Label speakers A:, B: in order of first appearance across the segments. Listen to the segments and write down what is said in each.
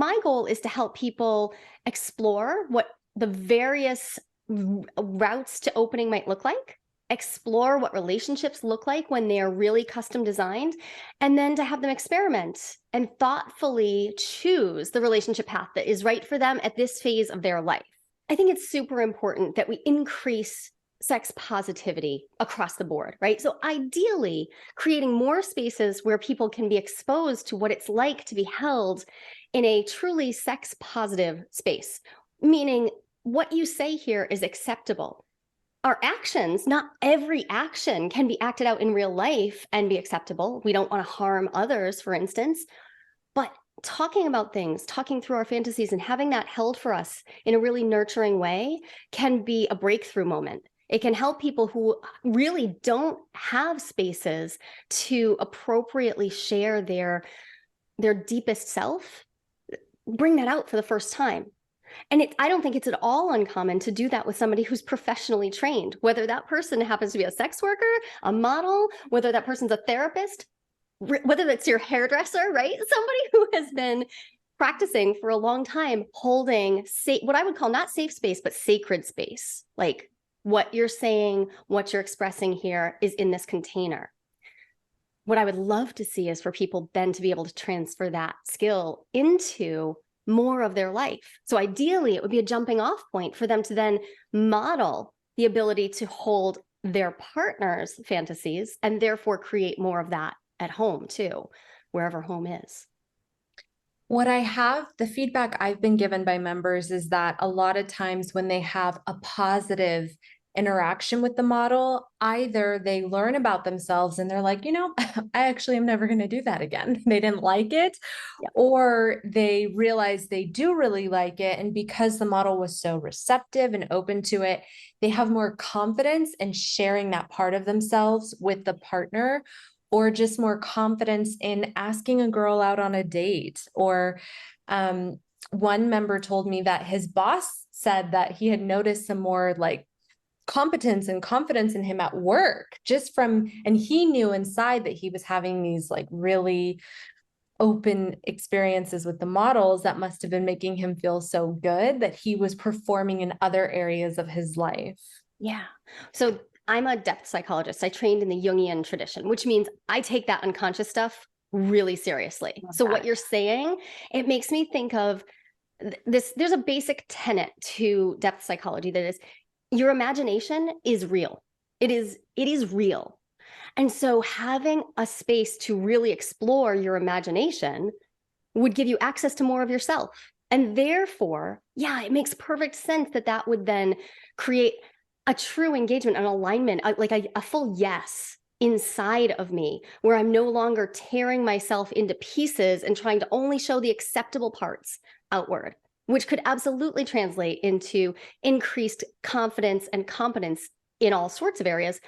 A: my goal is to help people explore what the various routes to opening might look like, explore what relationships look like when they are really custom designed, and then to have them experiment and thoughtfully choose the relationship path that is right for them at this phase of their life. I think it's super important that we increase sex positivity across the board, right? So ideally, creating more spaces where people can be exposed to what it's like to be held in a truly sex positive space, meaning what you say here is acceptable. Our actions, not every action can be acted out in real life and be acceptable. We don't want to harm others, for instance, but talking about things, talking through our fantasies and having that held for us in a really nurturing way can be a breakthrough moment. It can help people who really don't have spaces to appropriately share their deepest self, bring that out for the first time. And I don't think it's at all uncommon to do that with somebody who's professionally trained, whether that person happens to be a sex worker, a model, whether that person's a therapist, whether that's your hairdresser, right? Somebody who has been practicing for a long time, holding what I would call not safe space, but sacred space. Like what you're saying, what you're expressing here is in this container. What I would love to see is for people then to be able to transfer that skill into more of their life. So ideally, it would be a jumping off point for them to then model the ability to hold their partner's fantasies and therefore create more of that at home too, wherever home is.
B: The feedback I've been given by members is that a lot of times when they have a positive interaction with the model, either they learn about themselves and they're like, I actually am never going to do that again. They didn't like it,
A: Yep.
B: or they realize they do really like it. And because the model was so receptive and open to it, they have more confidence in sharing that part of themselves with the partner, or just more confidence in asking a girl out on a date. Or one member told me that his boss said that he had noticed some more like competence and confidence in him at work and he knew inside that he was having these like really open experiences with the models that must have been making him feel so good that he was performing in other areas of his life.
A: Yeah. So I'm a depth psychologist. I trained in the Jungian tradition, which means I take that unconscious stuff really seriously. So what you're saying, it makes me think of this. There's a basic tenet to depth psychology that is your imagination is real. It is real. And so having a space to really explore your imagination would give you access to more of yourself. And therefore, yeah, it makes perfect sense that that would then create a true engagement, an alignment, like a full yes inside of me, where I'm no longer tearing myself into pieces and trying to only show the acceptable parts outward, which could absolutely translate into increased confidence and competence in all sorts of areas.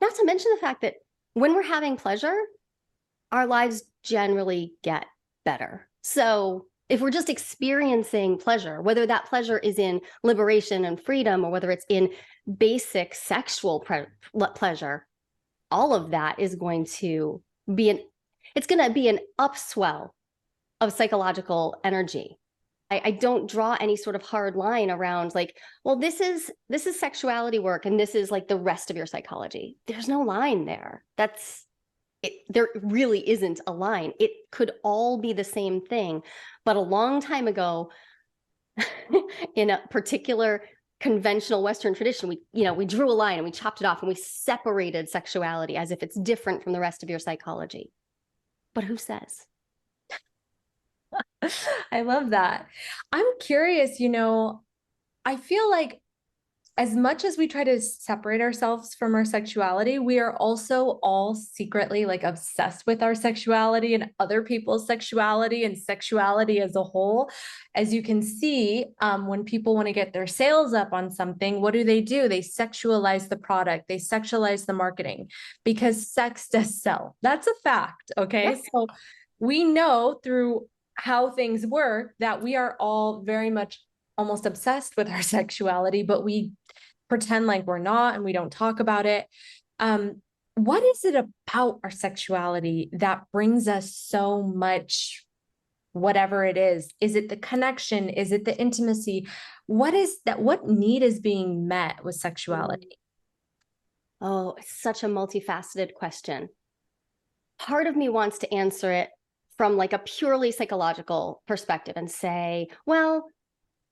A: Not to mention the fact that when we're having pleasure, our lives generally get better. So if we're just experiencing pleasure, whether that pleasure is in liberation and freedom, or whether it's in basic sexual pleasure, all of that is going to be an upswell of psychological energy. I don't draw any sort of hard line around like, well, this is sexuality work and this is like the rest of your psychology. There's no line there. There really isn't a line. It could all be the same thing. But a long time ago, in a particular conventional Western tradition, we drew a line and we chopped it off and we separated sexuality as if it's different from the rest of your psychology. But who says?
B: I love that. I'm curious, I feel like as much as we try to separate ourselves from our sexuality, we are also all secretly like obsessed with our sexuality and other people's sexuality and sexuality as a whole. As you can see, when people want to get their sales up on something, what do? They sexualize the product, they sexualize the marketing, because sex does sell. That's a fact. Okay.
A: Yes.
B: So we know through how things work that we are all very much almost obsessed with our sexuality, but we pretend like we're not and we don't talk about it. What is it about our sexuality that brings us so much whatever it is. Is it the connection? Is it the intimacy? What is that? What need is being met with
A: Mm.
B: sexuality?
A: Oh, it's such a multifaceted question. Part of me wants to answer it from like a purely psychological perspective and say, well,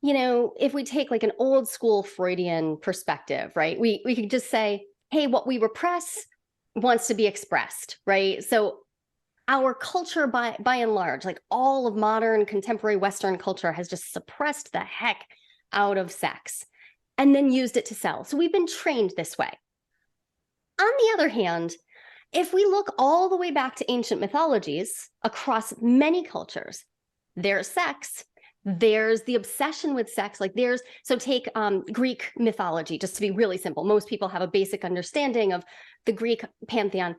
A: if we take like an old school Freudian perspective, right? We could just say, hey, what we repress wants to be expressed, right? So our culture by and large, like all of modern contemporary Western culture has just suppressed the heck out of sex and then used it to sell. So we've been trained this way. On the other hand, if we look all the way back to ancient mythologies across many cultures, there's sex, there's the obsession with sex. Like so take Greek mythology, just to be really simple. Most people have a basic understanding of the Greek pantheon.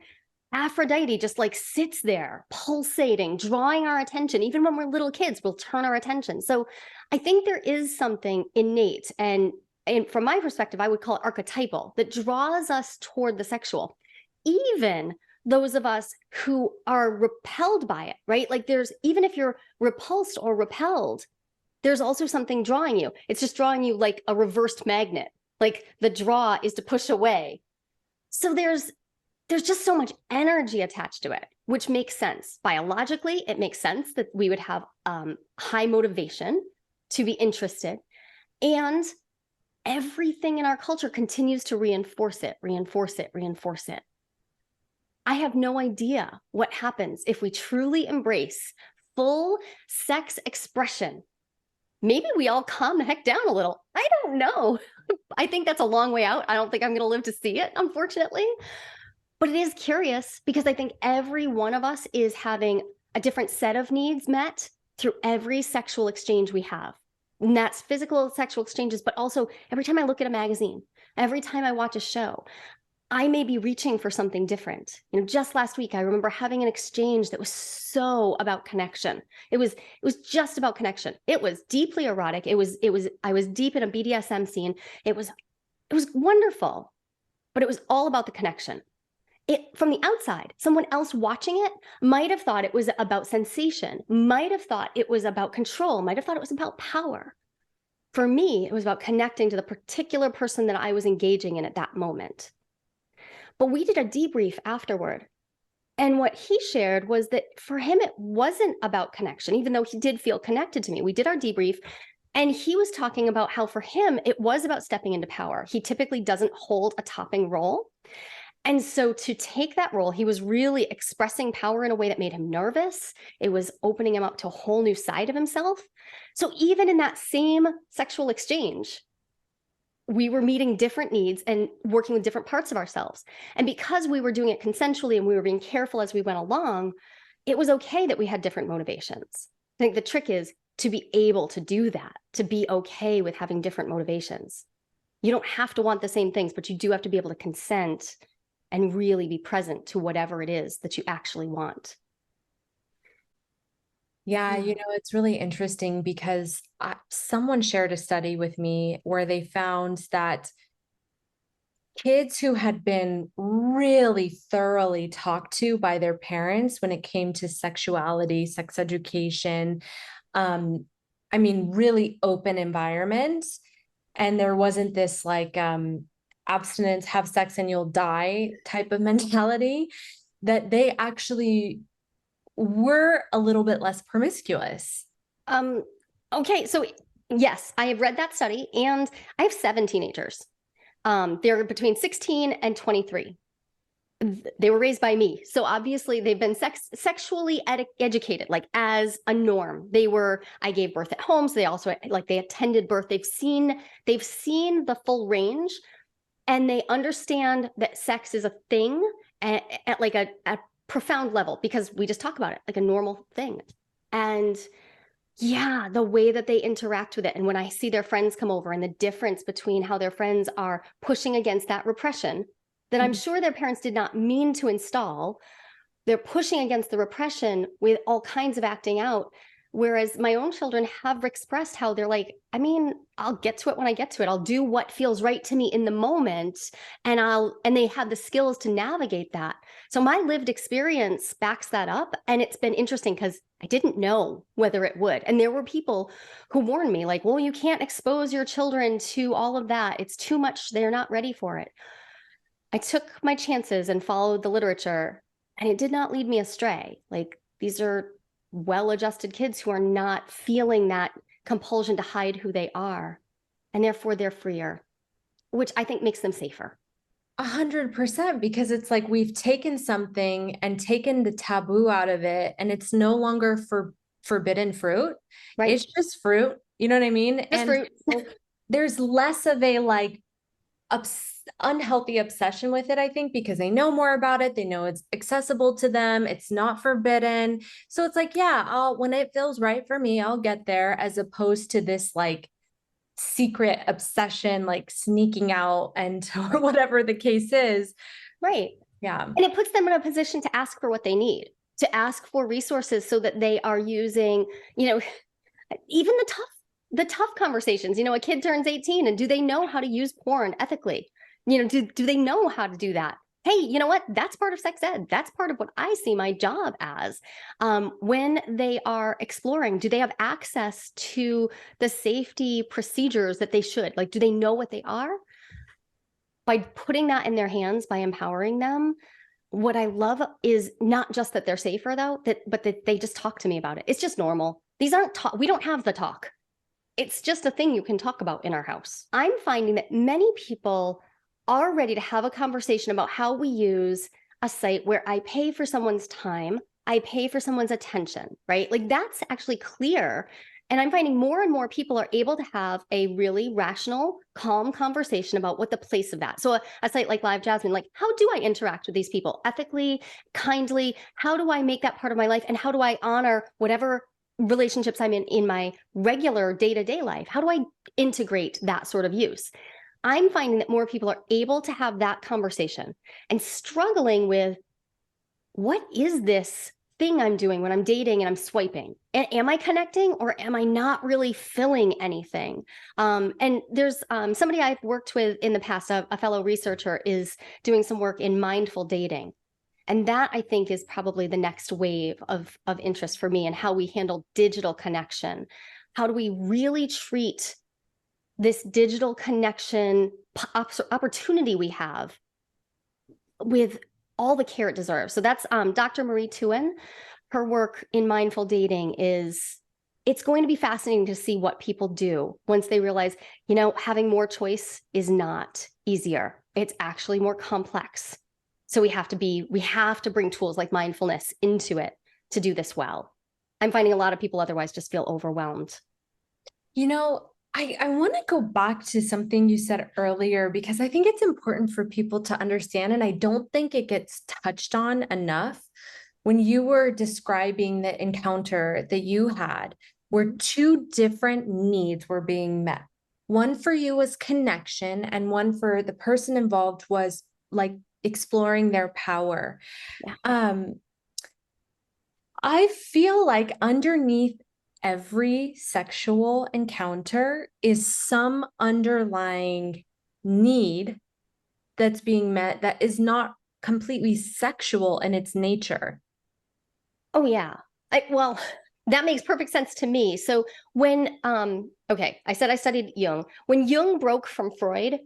A: Aphrodite just like sits there pulsating, drawing our attention. Even when we're little kids, we'll turn our attention. So I think there is something innate and from my perspective, I would call it archetypal, that draws us toward the sexual. Even those of us who are repelled by it, right? Like even if you're repulsed or repelled, there's also something drawing you. It's just drawing you like a reversed magnet. Like the draw is to push away. So there's just so much energy attached to it, which makes sense. Biologically, it makes sense that we would have high motivation to be interested. And everything in our culture continues to reinforce it, reinforce it, reinforce it. I have no idea what happens if we truly embrace full sex expression. Maybe we all calm the heck down a little. I don't know. I think that's a long way out. I don't think I'm going to live to see it, unfortunately. But it is curious because I think every one of us is having a different set of needs met through every sexual exchange we have. And that's physical sexual exchanges, but also every time I look at a magazine, every time I watch a show, I may be reaching for something different. Just last week, I remember having an exchange that was so about connection. It was just about connection. It was deeply erotic. I was deep in a BDSM scene. It was wonderful, but it was all about the connection. From the outside, someone else watching it might have thought it was about sensation, might have thought it was about control, might have thought it was about power. For me, it was about connecting to the particular person that I was engaging in at that moment. But we did a debrief afterward. And what he shared was that for him, it wasn't about connection, even though he did feel connected to me. We did our debrief, and he was talking about how for him, it was about stepping into power. He typically doesn't hold a topping role. And so to take that role, he was really expressing power in a way that made him nervous. It was opening him up to a whole new side of himself. So even in that same sexual exchange, we were meeting different needs and working with different parts of ourselves. And because we were doing it consensually and we were being careful as we went along, it was okay that we had different motivations. I think the trick is to be able to do that, to be okay with having different motivations. You don't have to want the same things, but you do have to be able to consent and really be present to whatever it is that you actually want.
B: Yeah, it's really interesting because someone shared a study with me where they found that kids who had been really thoroughly talked to by their parents when it came to sexuality, sex education, really open environments, and there wasn't this like abstinence, have sex and you'll die type of mentality, that they actually were a little bit less promiscuous.
A: Okay, so yes, I have read that study, and I have 7 teenagers. They're between 16 and 23. They were raised by me, so obviously they've been sexually educated, like as a norm. I gave birth at home, so they also they attended birth. They've seen the full range, and they understand that sex is a thing at like a profound level, because we just talk about it like a normal thing. And yeah, the way that they interact with it. And when I see their friends come over and the difference between how their friends are pushing against that repression that I'm sure their parents did not mean to install, they're pushing against the repression with all kinds of acting out. Whereas my own children have expressed how they're like, I mean, I'll get to it when I get to it. I'll do what feels right to me in the moment, and they have the skills to navigate that. So my lived experience backs that up. And it's been interesting because I didn't know whether it would. And there were people who warned me, like, well, you can't expose your children to all of that. It's too much. They're not ready for it. I took my chances and followed the literature, and it did not lead me astray. Like, these are well-adjusted kids who are not feeling that compulsion to hide who they are, and therefore they're freer, which I think makes them safer.
B: 100%, because it's like we've taken something and taken the taboo out of it, and it's no longer for forbidden fruit.
A: Right?
B: It's just fruit. You know what I mean?
A: Just
B: And
A: fruit.
B: so there's less of a like unhealthy obsession with it, I think, because they know more about it. They know it's accessible to them. It's not forbidden. So it's like, yeah, when it feels right for me, I'll get there, as opposed to this like secret obsession, like sneaking out and or
A: Right.
B: whatever the case is.
A: Right.
B: Yeah.
A: And it puts them in a position to ask for what they need, to ask for resources so that they are using, even the tough conversations. A kid turns 18, and do they know how to use porn ethically? Do they know how to do that? Hey, you know what? That's part of sex ed. That's part of what I see my job as. When they are exploring, do they have access to the safety procedures that they should? Like, do they know what they are? By putting that in their hands, by empowering them, what I love is not just that they're safer though, but that they just talk to me about it. It's just normal. These aren't talk. We don't have the talk. It's just a thing you can talk about in our house. I'm finding that many people are ready to have a conversation about how we use a site where I pay for someone's time, I pay for someone's attention, right? Like, that's actually clear. And I'm finding more and more people are able to have a really rational, calm conversation about what the place of that. So a site like Live Jasmine, like, how do I interact with these people ethically, kindly? How do I make that part of my life? And how do I honor whatever relationships I'm in my regular day-to-day life? How do I integrate that sort of use? I'm finding that more people are able to have that conversation and struggling with, what is this thing I'm doing when I'm dating and I'm swiping? Am I connecting, or am I not really feeling anything? And there's somebody I've worked with in the past, a fellow researcher, is doing some work in mindful dating. And that, I think, is probably the next wave of interest for me, and how we handle digital connection. How do we really treat this digital connection opportunity we have with all the care it deserves? So that's Dr. Marie Tuen. Her work in mindful dating it's going to be fascinating to see what people do once they realize, having more choice is not easier. It's actually more complex. So we have to bring tools like mindfulness into it to do this well. I'm finding a lot of people otherwise just feel overwhelmed.
B: I want to go back to something you said earlier, because I think it's important for people to understand, and I don't think it gets touched on enough. When you were describing the encounter that you had, where two different needs were being met. One for you was connection, and one for the person involved was like exploring their power.
A: Yeah.
B: I feel like underneath every sexual encounter is some underlying need that's being met that is not completely sexual in its nature.
A: Oh yeah. Well, that makes perfect sense to me. So when okay, I said I studied Jung. When Jung broke from Freud,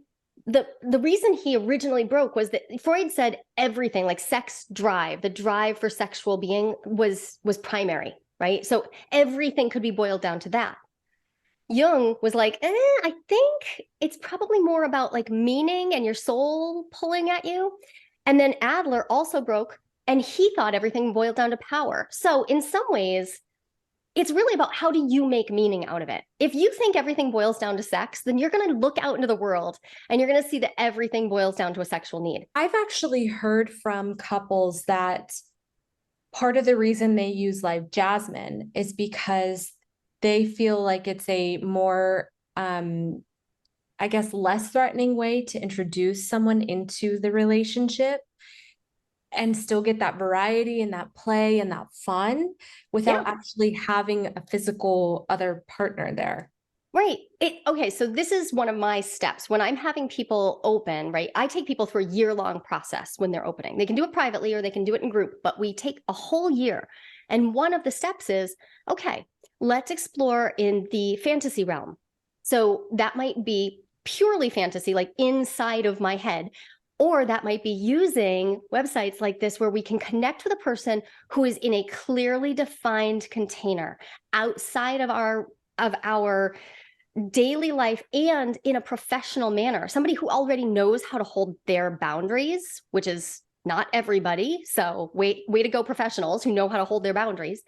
A: the reason he originally broke was that Freud said everything, like sex drive, the drive for sexual being was primary, right? So everything could be boiled down to that. Jung was like, I think it's probably more about like meaning and your soul pulling at you. And then Adler also broke, and he thought everything boiled down to power. So in some ways, it's really about, how do you make meaning out of it? If you think everything boils down to sex, then you're going to look out into the world and you're going to see that everything boils down to a sexual need.
B: I've actually heard from couples that part of the reason they use Live Jasmine is because they feel like it's a more, I guess, less threatening way to introduce someone into the relationship. and still get that variety and that play and that fun
A: Yeah.
B: without actually having a physical other partner there.
A: Right. Okay. So this is one of my steps when I'm having people open, right? I take people through a year-long process when they're opening. They can do it privately or they can do it in group, but we take a whole year. And one of the steps is, okay, let's explore in the fantasy realm. So that might be purely fantasy, like inside of my head, or that might be using websites like this where we can connect with a person who is in a clearly defined container outside of our daily life and in a professional manner. Somebody who already knows how to hold their boundaries, which is not everybody. So way to go, professionals who know how to hold their boundaries.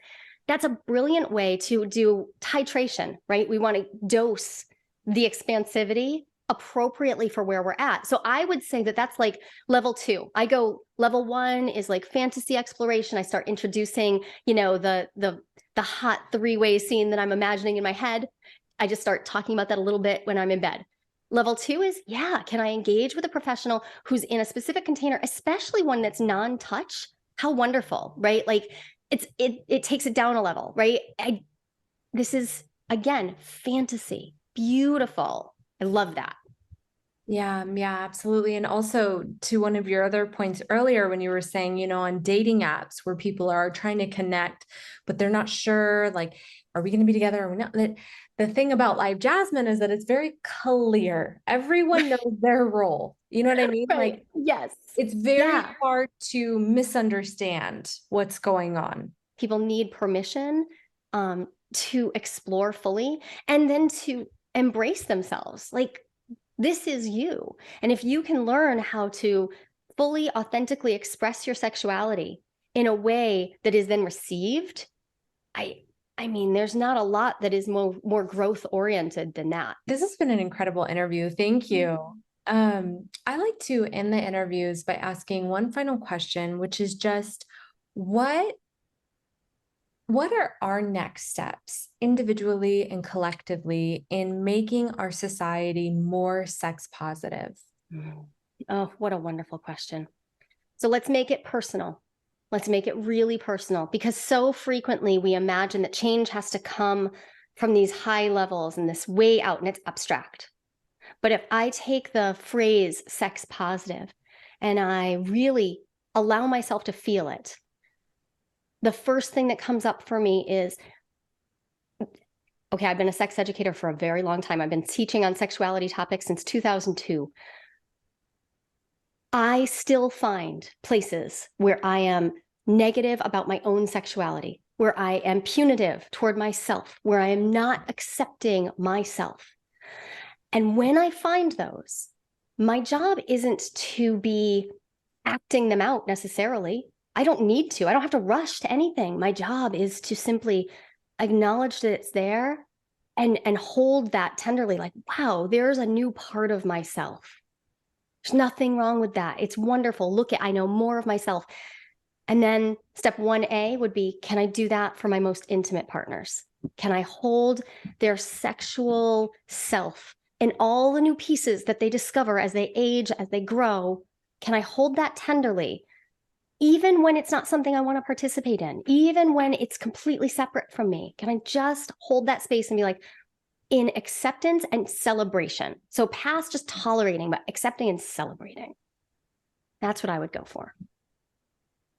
A: That's a brilliant way to do titration, right? We want to dose the expansivity appropriately for where we're at. So I would say that that's like level 2. I go level 1 is like fantasy exploration. I start introducing, the hot 3-way scene that I'm imagining in my head. I just start talking about that a little bit when I'm in bed. Level 2 is, yeah, can I engage with a professional who's in a specific container, especially one that's non-touch? How wonderful, right? Like it takes it down a level, right? This is again fantasy, beautiful. I love that.
B: Yeah, absolutely. And also to one of your other points earlier, when you were saying, on dating apps where people are trying to connect, but they're not sure, like, are we going to be together? Are we not? The thing about Live Jasmine is that it's very clear. Everyone knows their role. You know what I mean?
A: Right.
B: Like,
A: Yes.
B: it's very
A: Yeah.
B: hard to misunderstand what's going on.
A: People need permission to explore fully and then to embrace themselves. Like, this is you. And if you can learn how to fully, authentically express your sexuality in a way that is then received, I I mean, there's not a lot that is more growth oriented than that.
B: This has been an incredible interview. Thank you. I like to end the interviews by asking one final question, which is just what what are our next steps individually and collectively in making our society more sex positive?
A: Mm. Oh, what a wonderful question. So let's make it personal. Let's make it really personal because so frequently we imagine that change has to come from these high levels and this way out and it's abstract. But if I take the phrase sex positive and I really allow myself to feel it, the first thing that comes up for me is, okay, I've been a sex educator for a very long time. I've been teaching on sexuality topics since 2002. I still find places where I am negative about my own sexuality, where I am punitive toward myself, where I am not accepting myself. And when I find those, my job isn't to be acting them out necessarily. I don't need to. I don't have to rush to anything. My job is to simply acknowledge that it's there and hold that tenderly, like, wow, there's a new part of myself. There's nothing wrong with that. It's wonderful. Look at, I know more of myself. And then step 1A would be, can I do that for my most intimate partners? Can I hold their sexual self and all the new pieces that they discover as they age, as they grow? Can I hold that tenderly, even when it's not something I want to participate in, even when it's completely separate from me? Can I just hold that space and be like, in acceptance and celebration? So past just tolerating, but accepting and celebrating. That's what I would go for.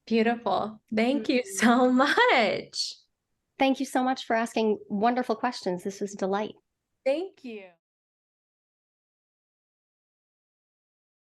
B: Beautiful. Thank you so much.
A: Thank you so much for asking wonderful questions. This was a delight.
B: Thank you.